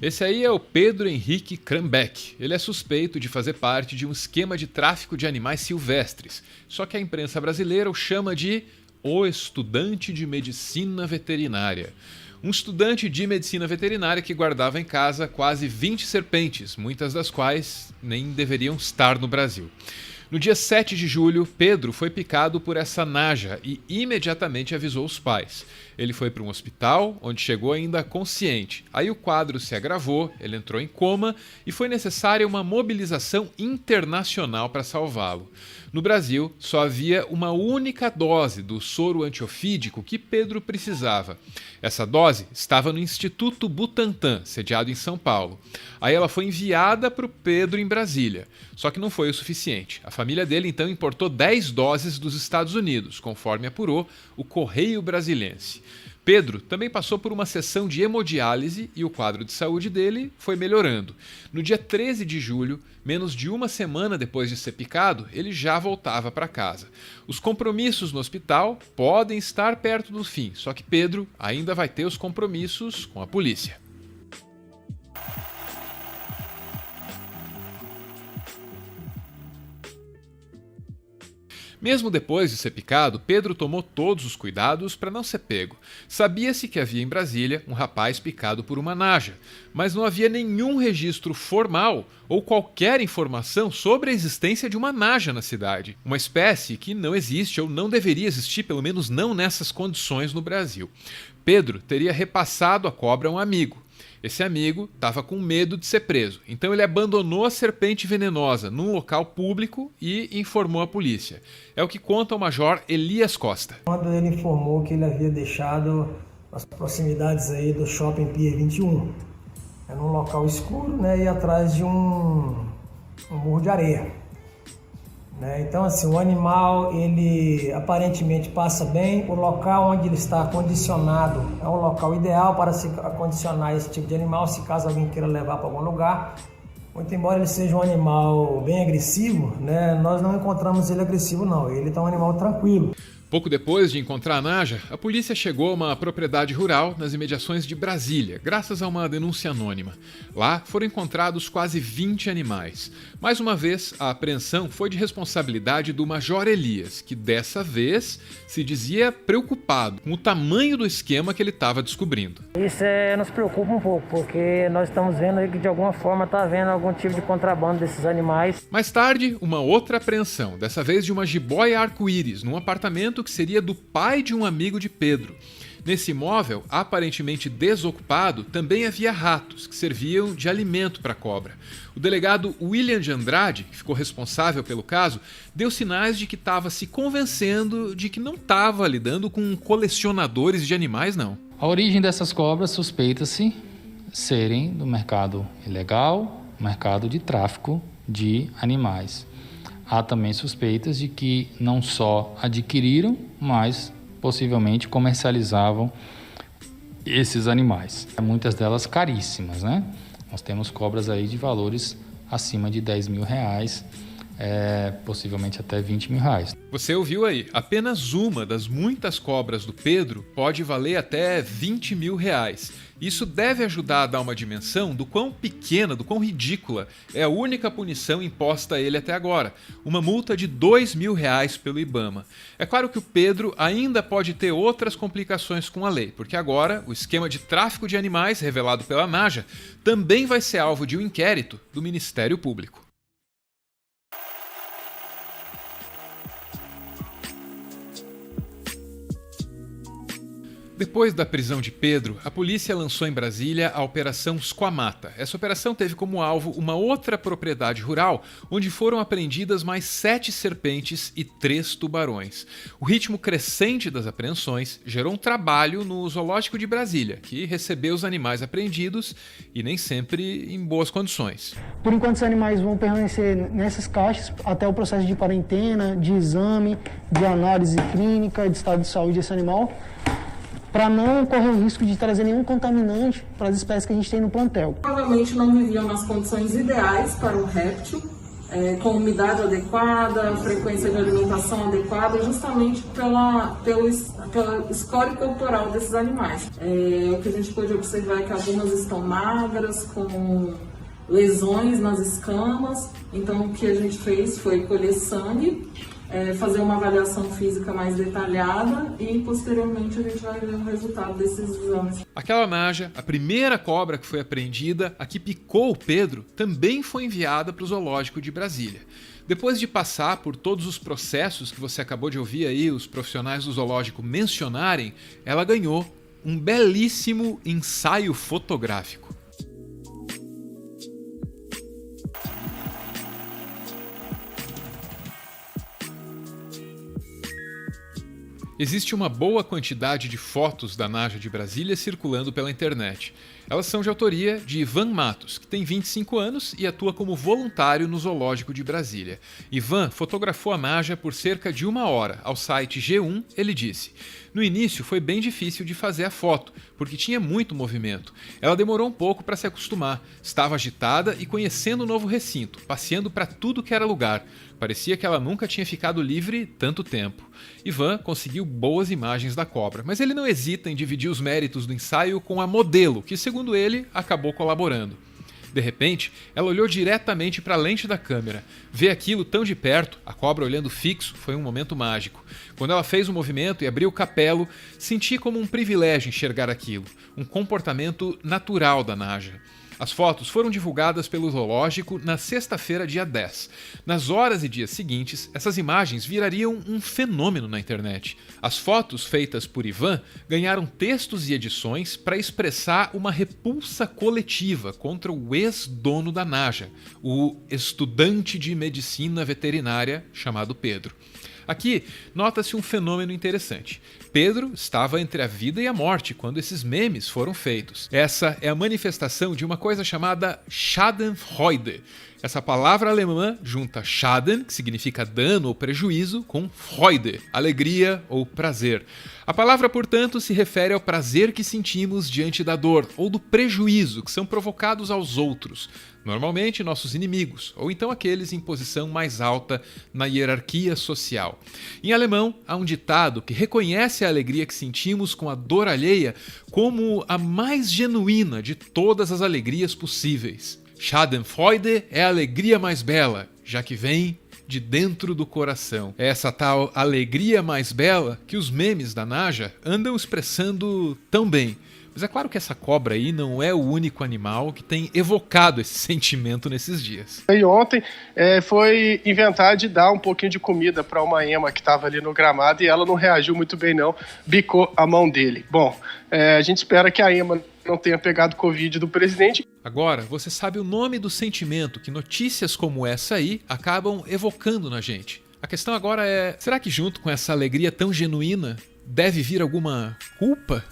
Esse aí é o Pedro Henrique Krambeck. Ele é suspeito de fazer parte de um esquema de tráfico de animais silvestres. Só que a imprensa brasileira o chama de o estudante de medicina veterinária. Um estudante de medicina veterinária que guardava em casa quase 20 serpentes, muitas das quais nem deveriam estar no Brasil. No dia 7 de julho, Pedro foi picado por essa naja e imediatamente avisou os pais. Ele foi para um hospital, onde chegou ainda consciente. Aí o quadro se agravou, ele entrou em coma e foi necessária uma mobilização internacional para salvá-lo. No Brasil, só havia uma única dose do soro antiofídico que Pedro precisava. Essa dose estava no Instituto Butantan, sediado em São Paulo. Aí ela foi enviada para o Pedro em Brasília. Só que não foi o suficiente. A família dele então importou 10 doses dos Estados Unidos, conforme apurou o Correio Brasilense. Pedro também passou por uma sessão de hemodiálise e o quadro de saúde dele foi melhorando. No dia 13 de julho, menos de uma semana depois de ser picado, ele já voltava para casa. Os compromissos no hospital podem estar perto do fim, só que Pedro ainda vai ter os compromissos com a polícia. Mesmo depois de ser picado, Pedro tomou todos os cuidados para não ser pego. Sabia-se que havia em Brasília um rapaz picado por uma naja, mas não havia nenhum registro formal ou qualquer informação sobre a existência de uma naja na cidade. Uma espécie que não existe ou não deveria existir, pelo menos não nessas condições no Brasil. Pedro teria repassado a cobra a um amigo. Esse amigo estava com medo de ser preso, então ele abandonou a serpente venenosa num local público e informou a polícia. É o que conta o Major Elias Costa. Quando ele informou que ele havia deixado as proximidades aí do Shopping Pier 21, num local escuro, e atrás de um muro de areia. Então, assim, o animal, ele aparentemente passa bem. O local onde ele está acondicionado é um local ideal para se acondicionar esse tipo de animal, se caso alguém queira levar para algum lugar. Muito embora ele seja um animal bem agressivo, nós não encontramos ele agressivo, não. Ele está um animal tranquilo. Pouco depois de encontrar a naja, a polícia chegou a uma propriedade rural nas imediações de Brasília, graças a uma denúncia anônima. Lá foram encontrados quase 20 animais. Mais uma vez, a apreensão foi de responsabilidade do Major Elias, que dessa vez se dizia preocupado com o tamanho do esquema que ele estava descobrindo. Isso nos preocupa um pouco, porque nós estamos vendo aí que de alguma forma está havendo algum tipo de contrabando desses animais. Mais tarde, uma outra apreensão, dessa vez de uma jiboia arco-íris, num apartamento que seria do pai de um amigo de Pedro. Nesse imóvel, aparentemente desocupado, também havia ratos que serviam de alimento para a cobra. O delegado William de Andrade, que ficou responsável pelo caso, deu sinais de que estava se convencendo de que não estava lidando com colecionadores de animais, não. A origem dessas cobras suspeita-se serem do mercado ilegal, mercado de tráfico de animais. Há também suspeitas de que não só adquiriram, mas possivelmente comercializavam esses animais. Muitas delas caríssimas, Nós temos cobras aí de valores acima de R$10 mil, possivelmente até R$20 mil. Você ouviu aí, apenas uma das muitas cobras do Pedro pode valer até R$20 mil. Isso deve ajudar a dar uma dimensão do quão pequena, do quão ridícula é a única punição imposta a ele até agora, uma multa de R$2 mil pelo IBAMA. É claro que o Pedro ainda pode ter outras complicações com a lei, porque agora o esquema de tráfico de animais revelado pela naja também vai ser alvo de um inquérito do Ministério Público. Depois da prisão de Pedro, a polícia lançou em Brasília a Operação Squamata. Essa operação teve como alvo uma outra propriedade rural, onde foram apreendidas mais 7 serpentes e 3 tubarões. O ritmo crescente das apreensões gerou um trabalho no Zoológico de Brasília, que recebeu os animais apreendidos e nem sempre em boas condições. Por enquanto, os animais vão permanecer nessas caixas até o processo de quarentena, de exame, de análise clínica, de estado de saúde desse animal, para não correr o risco de trazer nenhum contaminante para as espécies que a gente tem no plantel. Provavelmente não viviam nas condições ideais para um réptil. com umidade adequada, frequência de alimentação adequada, justamente pela score corporal desses animais. O que a gente pode observar é que algumas estão magras, com lesões nas escamas. Então o que a gente fez foi colher sangue, fazer uma avaliação física mais detalhada e posteriormente a gente vai ver o resultado desses exames. Aquela naja, a primeira cobra que foi apreendida, a que picou o Pedro, também foi enviada para o zoológico de Brasília. Depois de passar por todos os processos que você acabou de ouvir aí, os profissionais do zoológico mencionarem, ela ganhou um belíssimo ensaio fotográfico. Existe uma boa quantidade de fotos da naja de Brasília circulando pela internet. Elas são de autoria de Ivan Matos, que tem 25 anos e atua como voluntário no Zoológico de Brasília. Ivan fotografou a naja por cerca de 1 hora. Ao site G1, ele disse: "No início foi bem difícil de fazer a foto, porque tinha muito movimento. Ela demorou um pouco para se acostumar. Estava agitada e conhecendo o novo recinto, passeando para tudo que era lugar. Parecia que ela nunca tinha ficado livre tanto tempo." Ivan conseguiu boas imagens da cobra, mas ele não hesita em dividir os méritos do ensaio com a modelo, que, segundo ele, acabou colaborando. De repente, ela olhou diretamente para a lente da câmera. Ver aquilo tão de perto, a cobra olhando fixo, foi um momento mágico. Quando ela fez o movimento e abriu o capelo, senti como um privilégio enxergar aquilo, um comportamento natural da naja. As fotos foram divulgadas pelo zoológico na sexta-feira, dia 10. Nas horas e dias seguintes, essas imagens virariam um fenômeno na internet. As fotos feitas por Ivan ganharam textos e edições para expressar uma repulsa coletiva contra o ex-dono da naja, o estudante de medicina veterinária chamado Pedro. Aqui, nota-se um fenômeno interessante. Pedro estava entre a vida e a morte quando esses memes foram feitos. Essa é a manifestação de uma coisa chamada Schadenfreude. Essa palavra alemã junta Schaden, que significa dano ou prejuízo, com Freude, alegria ou prazer. A palavra, portanto, se refere ao prazer que sentimos diante da dor ou do prejuízo que são provocados aos outros, normalmente nossos inimigos, ou então aqueles em posição mais alta na hierarquia social. Em alemão, há um ditado que reconhece a alegria que sentimos com a dor alheia como a mais genuína de todas as alegrias possíveis. Schadenfreude é a alegria mais bela, já que vem de dentro do coração. É essa tal alegria mais bela que os memes da naja andam expressando tão bem. Mas é claro que essa cobra aí não é o único animal que tem evocado esse sentimento nesses dias. E ontem foi inventar de dar um pouquinho de comida para uma ema que estava ali no gramado e ela não reagiu muito bem não, bicou a mão dele. Bom, a gente espera que a ema não tenha pegado Covid do presidente. Agora, você sabe o nome do sentimento que notícias como essa aí acabam evocando na gente. A questão agora é, será que junto com essa alegria tão genuína deve vir alguma culpa?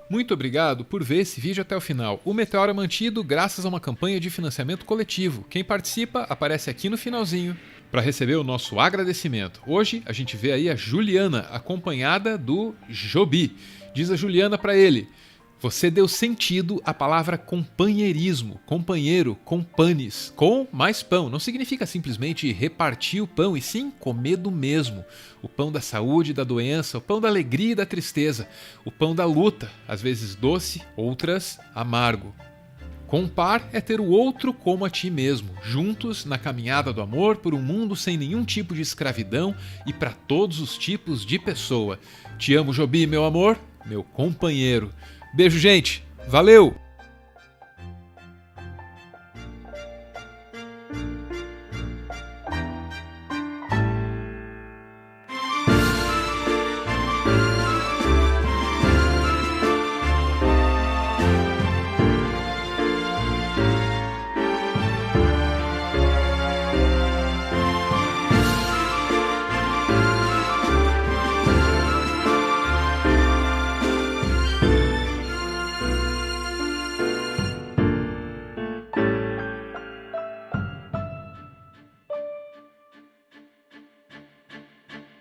Muito obrigado por ver esse vídeo até o final. O Meteoro é mantido graças a uma campanha de financiamento coletivo. Quem participa aparece aqui no finalzinho para receber o nosso agradecimento. Hoje a gente vê aí a Juliana, acompanhada do Jobi. Diz a Juliana para ele: "Você deu sentido à palavra companheirismo, companheiro, companes, com mais pão. Não significa simplesmente repartir o pão, e sim comer do mesmo. O pão da saúde e da doença, o pão da alegria e da tristeza, o pão da luta, às vezes doce, outras amargo. Compar é ter o outro como a ti mesmo, juntos na caminhada do amor por um mundo sem nenhum tipo de escravidão e para todos os tipos de pessoa. Te amo, Jobi, meu amor, meu companheiro." Beijo, gente. Valeu!